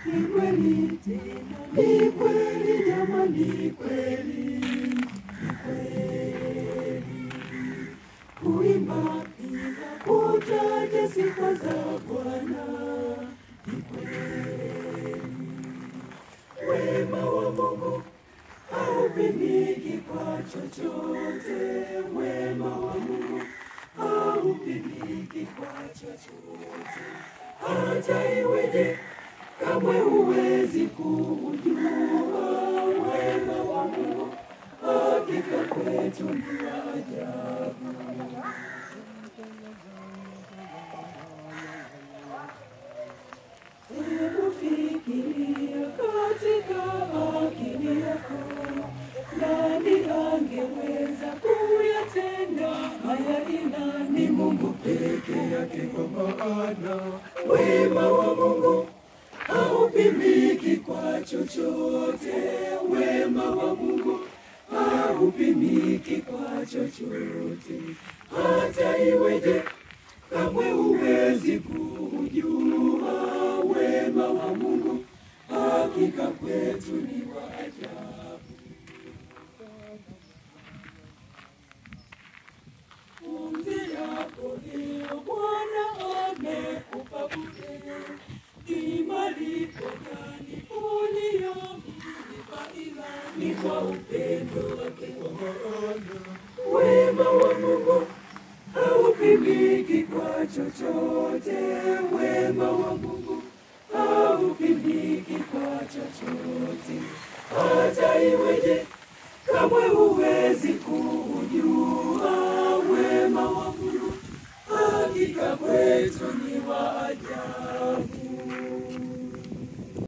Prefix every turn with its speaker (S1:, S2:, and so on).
S1: Ni kweli tena, ni kweli jamani, ni kweli, ni kweli. Kuimba pia kutaja sifa za Bwana, ni kweli. Wema wa Mungu haupimiki kwa chochote, wema wa Mungu haupimiki kwa chochote. Hata iweje, kamwe huwezi kujua wema wa Mungu, hakika kwetu ni wa ajabu. Hebu fikiria katika akili yako, nani angeweza kuyatenda haya ila ni Mungu peke yake, kwa maana wema wa Mungu haupimiki kwa chochote, wema wa Mungu haupimiki kwa chochote. Hata iweje, kamwe huwezi kujua wema wa Mungu, hakika kwetu ni wa ajabu. Pumzi yako hiyo Bwana amekupa bure, ni malipo gani uliyomlipa ila ni kwa upendo wake, kwa maana wema wa Mungu haupimiki kwa chochote, wema wa Mungu haupimiki kwa chochote. Hata iweje, kamwe huwezi kujua wema wa Mungu, hakika kwetu ni wa ajabu.